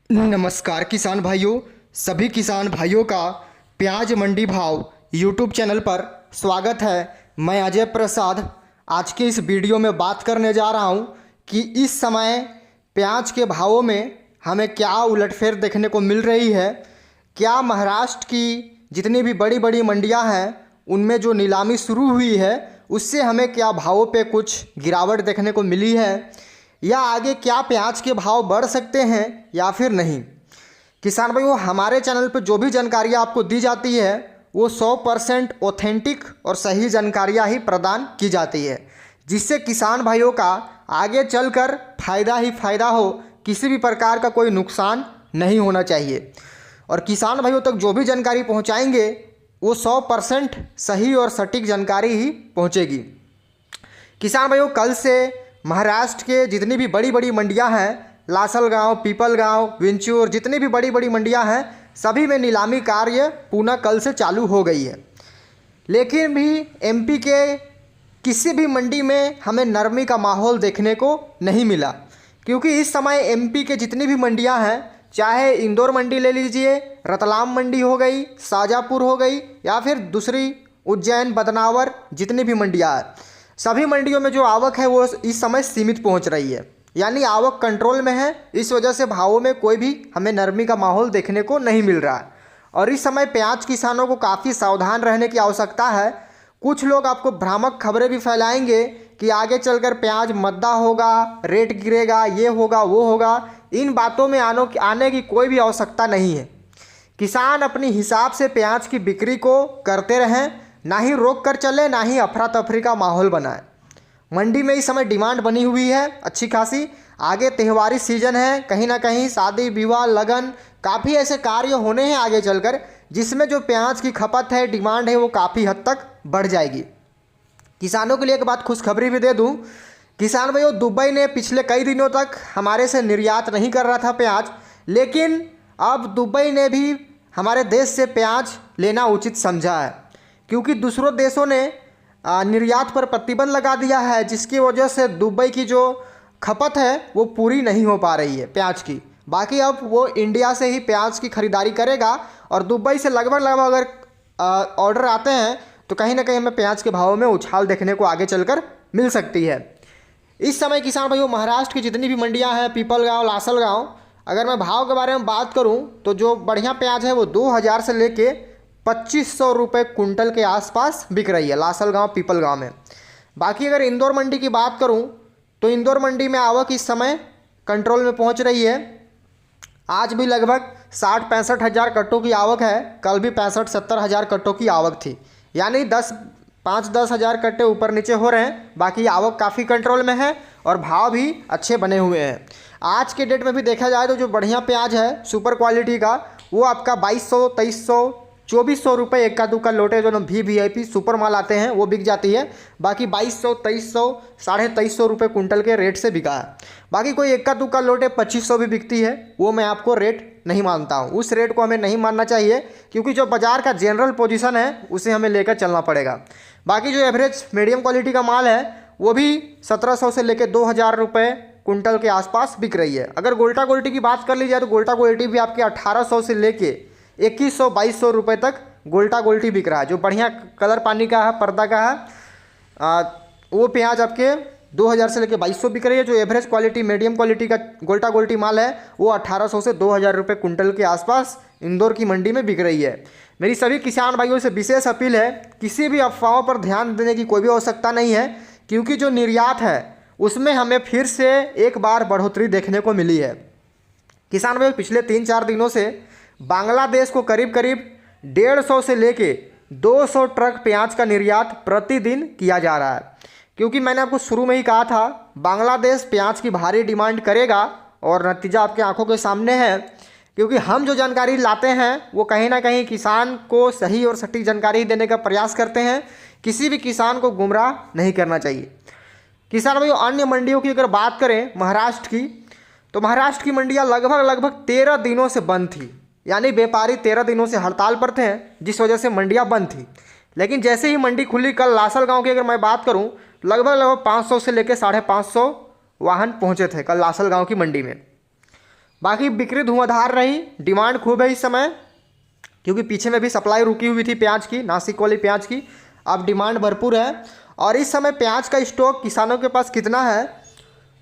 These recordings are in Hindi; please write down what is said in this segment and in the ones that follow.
नमस्कार किसान भाइयों, सभी किसान भाइयों का प्याज मंडी भाव यूट्यूब चैनल पर स्वागत है। मैं अजय प्रसाद आज के इस वीडियो में बात करने जा रहा हूं कि इस समय प्याज के भावों में हमें क्या उलटफेर देखने को मिल रही है। क्या महाराष्ट्र की जितनी भी बड़ी बड़ी मंडियां हैं उनमें जो नीलामी शुरू हुई है उससे हमें क्या भावों पे कुछ गिरावट देखने को मिली है, या आगे क्या प्याज के भाव बढ़ सकते हैं या फिर नहीं। किसान भाइयों, हमारे चैनल पर जो भी जानकारियाँ आपको दी जाती है वो 100% ऑथेंटिक और सही जानकारियाँ ही प्रदान की जाती है, जिससे किसान भाइयों का आगे चलकर फ़ायदा ही फ़ायदा हो, किसी भी प्रकार का कोई नुकसान नहीं होना चाहिए। और किसान भाइयों तक जो भी जानकारी पहुंचाएंगे वो 100% सही और सटीक जानकारी ही पहुंचेगी। किसान भाइयों, कल से महाराष्ट्र के जितनी भी बड़ी बड़ी मंडियां हैं, लासलगांव, पीपलगांव, विंचूर, जितनी भी बड़ी बड़ी मंडियां हैं, सभी में नीलामी कार्य पुनः कल से चालू हो गई है। लेकिन भी एमपी के किसी भी मंडी में हमें नरमी का माहौल देखने को नहीं मिला, क्योंकि इस समय एमपी के जितनी भी मंडियां हैं, चाहे इंदौर मंडी ले लीजिए, रतलाम मंडी हो गई, शाजापुर हो गई, या फिर दूसरी उज्जैन, बदनावर, जितनी भी मंडियां हैं, सभी मंडियों में जो आवक है वो इस समय सीमित पहुंच रही है, यानी आवक कंट्रोल में है। इस वजह से भावों में कोई भी हमें नरमी का माहौल देखने को नहीं मिल रहा है। और इस समय प्याज किसानों को काफ़ी सावधान रहने की आवश्यकता है। कुछ लोग आपको भ्रामक खबरें भी फैलाएंगे कि आगे चलकर प्याज मद्दा होगा, रेट गिरेगा, ये होगा, वो होगा। इन बातों में आने की कोई भी आवश्यकता नहीं है। किसान अपनी हिसाब से प्याज की बिक्री को करते रहें, ना ही रोक कर चले, ना ही अफरा तफरी का माहौल बनाए। मंडी में इस समय डिमांड बनी हुई है अच्छी खासी। आगे त्योहारी सीजन है, कहीं ना कहीं शादी विवाह, लगन, काफ़ी ऐसे कार्य होने हैं आगे चलकर, जिसमें जो प्याज की खपत है, डिमांड है, वो काफ़ी हद तक बढ़ जाएगी। किसानों के लिए एक बात खुशखबरी भी दे दूं, किसान भाइयों, दुबई ने पिछले कई दिनों तक हमारे से निर्यात नहीं कर रहा था प्याज, लेकिन अब दुबई ने भी हमारे देश से प्याज लेना उचित समझा है, क्योंकि दूसरों देशों ने निर्यात पर प्रतिबंध लगा दिया है, जिसकी वजह से दुबई की जो खपत है वो पूरी नहीं हो पा रही है प्याज की। बाकी अब वो इंडिया से ही प्याज की खरीदारी करेगा, और दुबई से लगभग अगर ऑर्डर आते हैं तो कहीं ना कहीं हमें प्याज के भावों में उछाल देखने को आगे चलकर मिल सकती है। इस समय किसान भाइयों, महाराष्ट्र की जितनी भी मंडियाँ हैं, पीपलगांव, लासलगांव, अगर मैं भाव के बारे में बात करूँ तो जो बढ़िया प्याज है वो 2000 से लेके 2500 रुपये कुंटल के आसपास बिक रही है लासलगांव, पीपलगांव में। बाकी अगर इंदौर मंडी की बात करूं तो इंदौर मंडी में आवक इस समय कंट्रोल में पहुंच रही है। आज भी लगभग 60-65 हज़ार कट्टों की आवक है, कल भी 65-70 हज़ार कट्टों की आवक थी, यानी 5-10 हज़ार कट्टे ऊपर नीचे हो रहे हैं। बाकी आवक काफ़ी कंट्रोल में है और भाव भी अच्छे बने हुए हैं। आज के डेट में भी देखा जाए तो जो बढ़िया प्याज है सुपर क्वालिटी का, वो आपका 2200, 2300, 2400 रुपये इक्का दुक्का लोटे जो वीवीआईपी सुपर माल आते हैं वो बिक जाती है। बाकी 2200, 2300, 2350 रुपये कुंटल के रेट से बिका है। बाकी कोई इक्का दुक्का लोटे 2500 भी बिकती है, वो मैं आपको रेट नहीं मानता हूँ। उस रेट को हमें नहीं मानना चाहिए, क्योंकि जो बाज़ार का जनरल पोजीशन है उसे हमें लेकर चलना पड़ेगा। बाकी जो एवरेज मीडियम क्वालिटी का माल है वो भी 1700 से लेकर 2000 रुपये कुंटल के आसपास बिक रही है। अगर गोल्टा क्वालिटी की बात कर ली जाए तो गोल्टा क्वालिटी भी आपके 1800 से लेके 2100-2200 रुपये तक गोल्टा गोल्टी बिक रहा है। जो बढ़िया कलर पानी का है, पर्दा का है, वो प्याज आपके 2000 से लेकर 2200 बिक रही है। जो एवरेज क्वालिटी, मीडियम क्वालिटी का गोल्टा गोल्टी माल है वो 1800 से 2000 रुपये कुंटल के आसपास इंदौर की मंडी में बिक रही है। मेरी सभी किसान भाइयों से विशेष अपील है, किसी भी अफवाहों पर ध्यान देने की कोई भी आवश्यकता नहीं है, क्योंकि जो निर्यात है उसमें हमें फिर से एक बार बढ़ोतरी देखने को मिली है। किसान भाइयों, पिछले 3-4 दिनों से बांग्लादेश को करीब करीब 150 से लेके 200 ट्रक प्याज का निर्यात प्रतिदिन किया जा रहा है। क्योंकि मैंने आपको शुरू में ही कहा था, बांग्लादेश प्याज की भारी डिमांड करेगा, और नतीजा आपके आंखों के सामने है। क्योंकि हम जो जानकारी लाते हैं वो कहीं ना कहीं किसान को सही और सटीक जानकारी देने का प्रयास करते हैं। किसी भी किसान को गुमराह नहीं करना चाहिए। किसान भाइयों, अन्य मंडियों की अगर बात करें महाराष्ट्र की, तो महाराष्ट्र की मंडियाँ लगभग 13 दिनों से बंद थी, यानी व्यापारी 13 दिनों से हड़ताल पर थे, जिस वजह से मंडियां बंद थी। लेकिन जैसे ही मंडी खुली, कल लासलगांव की अगर मैं बात करूं, लगभग 500 से लेकर 550 वाहन पहुंचे थे कल लासलगांव की मंडी में। बाकी बिक्री धुआंधार रही, डिमांड खूब है इस समय, क्योंकि पीछे में भी सप्लाई रुकी हुई थी प्याज की, नासिक वाली प्याज की। अब डिमांड भरपूर है। और इस समय प्याज का स्टॉक किसानों के पास कितना है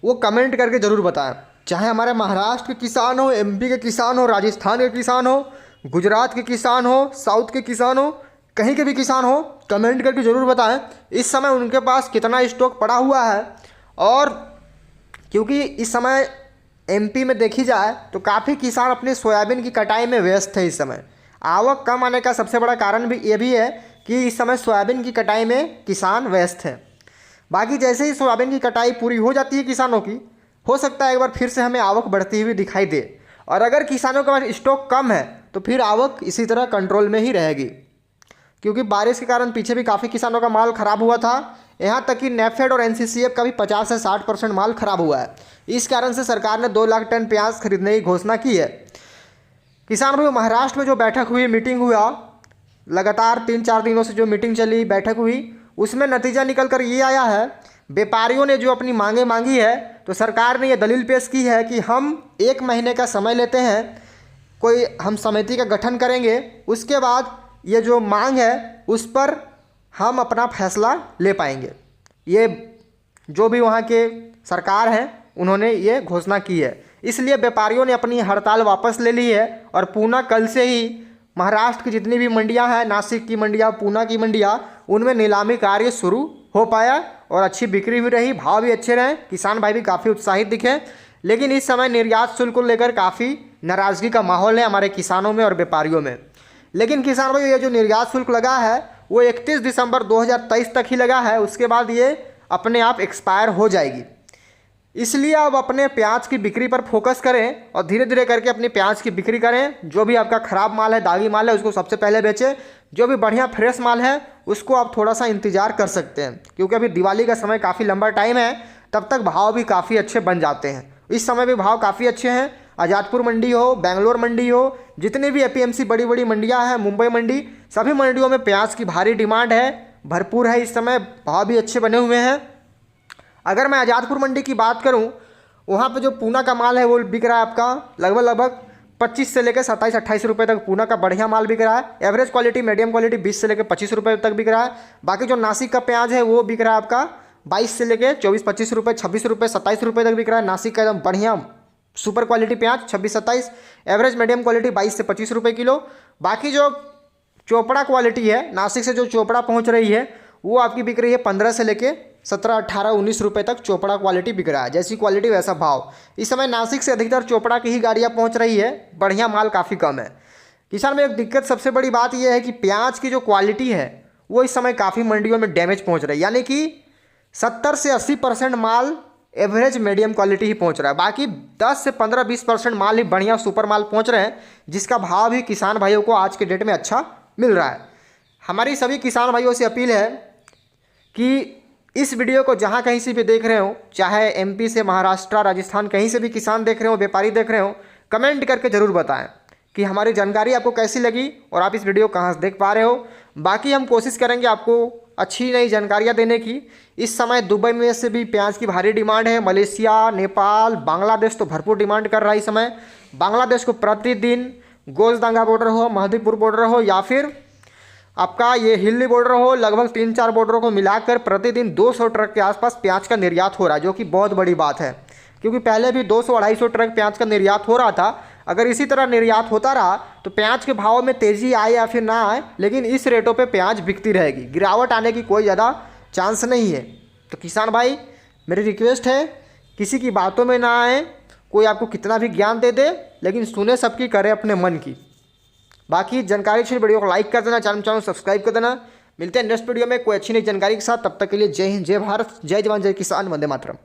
वो कमेंट करके ज़रूर बताएं। चाहे हमारे महाराष्ट्र के किसान हो, एमपी के किसान हो, राजस्थान के किसान हो, गुजरात के किसान हो, साउथ के किसान हो, कहीं के भी किसान हो, कमेंट करके ज़रूर बताएं इस समय उनके पास कितना स्टॉक पड़ा हुआ है। और क्योंकि इस समय एमपी में देखी जाए तो काफ़ी किसान अपनी सोयाबीन की कटाई में व्यस्त है। इस समय आवक कम आने का सबसे बड़ा कारण भी ये भी है कि इस समय सोयाबीन की कटाई में किसान व्यस्त है। बाकी जैसे ही सोयाबीन की कटाई पूरी हो जाती है किसानों की, हो सकता है एक बार फिर से हमें आवक बढ़ती हुई दिखाई दे। और अगर किसानों के पास स्टॉक कम है तो फिर आवक इसी तरह कंट्रोल में ही रहेगी, क्योंकि बारिश के कारण पीछे भी काफ़ी किसानों का माल ख़राब हुआ था। यहाँ तक कि नेफेड और एनसीसीएफ का भी 50 से 60% माल ख़राब हुआ है। इस कारण से सरकार ने 2 लाख टन प्याज खरीदने की घोषणा की है। किसान भाई, महाराष्ट्र में जो बैठक हुई, मीटिंग हुआ, लगातार 3-4 दिनों से जो मीटिंग चली, बैठक हुई, उसमें नतीजा निकल कर ये आया है, व्यापारियों ने जो अपनी मांगें मांगी है तो सरकार ने ये दलील पेश की है कि हम 1 महीने का समय लेते हैं, कोई हम समिति का गठन करेंगे, उसके बाद ये जो मांग है उस पर हम अपना फैसला ले पाएंगे। ये जो भी वहाँ के सरकार है उन्होंने ये घोषणा की है। इसलिए व्यापारियों ने अपनी हड़ताल वापस ले ली है और पूना कल से ही महाराष्ट्र की जितनी भी मंडियां हैं, नासिक की मंडियां, पूना की मंडियां, उनमें नीलामी कार्य शुरू हो पाया और अच्छी बिक्री भी रही, भाव भी अच्छे रहे, किसान भाई भी काफ़ी उत्साहित दिखे। लेकिन इस समय निर्यात शुल्क को लेकर काफ़ी नाराज़गी का माहौल है हमारे किसानों में और व्यापारियों में। लेकिन किसान भाई, ये जो निर्यात शुल्क लगा है वो 31 दिसंबर 2023 तक ही लगा है, उसके बाद ये अपने आप एक्सपायर हो जाएगी। इसलिए आप अपने प्याज की बिक्री पर फोकस करें और धीरे धीरे करके अपनी प्याज की बिक्री करें। जो भी आपका ख़राब माल है, दागी माल है, उसको सबसे पहले बेचें। जो भी बढ़िया फ्रेश माल है उसको आप थोड़ा सा इंतज़ार कर सकते हैं, क्योंकि अभी दिवाली का समय काफ़ी लंबा टाइम है, तब तक भाव भी काफ़ी अच्छे बन जाते हैं। इस समय भी भाव काफ़ी अच्छे हैं। आज़ादपुर मंडी हो, बेंगलोर मंडी हो, जितनी भी एपीएमसी बड़ी बड़ी मंडियाँ हैं, मुंबई मंडी, सभी मंडियों में प्याज की भारी डिमांड है, भरपूर है। इस समय भाव भी अच्छे बने हुए हैं। अगर मैं आज़ादपुर मंडी की बात करूं, वहाँ पे जो पूना का माल है वो बिक रहा है आपका लगभग 25 से लेकर 27-28 रुपये तक पूना का बढ़िया माल बिक रहा है। एवरेज क्वालिटी, मीडियम क्वालिटी 20 से लेकर 25 रुपये तक बिक रहा है। बाकी जो नासिक का प्याज है वो बिक रहा है आपका 22 से लेकर 24-25 रुपये, 26 रुपये, 27 रुपये तक बिक रहा है। नासिक का एकदम बढ़िया सुपर क्वालिटी प्याज 26-27, एवरेज मीडियम क्वालिटी 22 से 25 रुपये किलो। बाकी जो चोपड़ा क्वालिटी है, नासिक से जो चोपड़ा पहुँच रही है वो आपकी बिक रही है 15 से लेके 17, 18, 19 रुपये तक चोपड़ा क्वालिटी बिक रहा है। जैसी क्वालिटी वैसा भाव। इस समय नासिक से अधिकतर चोपड़ा की ही गाड़ियाँ पहुंच रही है, बढ़िया माल काफ़ी कम है। किसान में एक दिक्कत, सबसे बड़ी बात यह है कि प्याज की जो क्वालिटी है वो इस समय काफ़ी मंडियों में डैमेज पहुंच रही है, यानी कि 70 से 80% माल एवरेज मीडियम क्वालिटी ही पहुँच रहा है। बाकी 10 से 15-20% माल ही बढ़िया सुपर माल पहुँच रहे हैं, जिसका भाव भी किसान भाइयों को आज के डेट में अच्छा मिल रहा है। हमारी सभी किसान भाइयों से अपील है कि इस वीडियो को जहाँ कहीं से भी देख रहे हो, चाहे एमपी से, महाराष्ट्र, राजस्थान, कहीं से भी किसान देख रहे हो, व्यापारी देख रहे हो, कमेंट करके ज़रूर बताएं कि हमारी जानकारी आपको कैसी लगी और आप इस वीडियो कहाँ से देख पा रहे हो। बाकी हम कोशिश करेंगे आपको अच्छी नई जानकारियाँ देने की। इस समय दुबई में से भी प्याज की भारी डिमांड है, मलेशिया, नेपाल, बांग्लादेश तो भरपूर डिमांड कर रहा है इस समय। बांग्लादेश को प्रतिदिन गोलडांगा बॉर्डर हो, महदीपुर बॉर्डर हो या फिर आपका ये हिल्ली बॉर्डर हो, लगभग 3-4 बॉर्डरों को मिलाकर प्रतिदिन 200 ट्रक के आसपास प्याज का निर्यात हो रहा है, जो कि बहुत बड़ी बात है, क्योंकि पहले भी 200-250 ट्रक प्याज का निर्यात हो रहा था। अगर इसी तरह निर्यात होता रहा तो प्याज के भाव में तेज़ी आए या फिर ना आए, लेकिन इस रेटों पे प्याज बिकती रहेगी, गिरावट आने की कोई ज़्यादा चांस नहीं है। तो किसान भाई, मेरी रिक्वेस्ट है किसी की बातों में ना आए, कोई आपको कितना भी ज्ञान दे दे, लेकिन सुने सबकी, करे अपने मन की। बाकी जानकारी अच्छी वीडियो को लाइक कर देना, चैनल सब्सक्राइब कर देना। मिलते हैं नेक्स्ट वीडियो में कोई अच्छी नई जानकारी के साथ। तब तक के लिए जय हिंद, जय भारत, जय जवान, जय किसान, वंदे मातरम।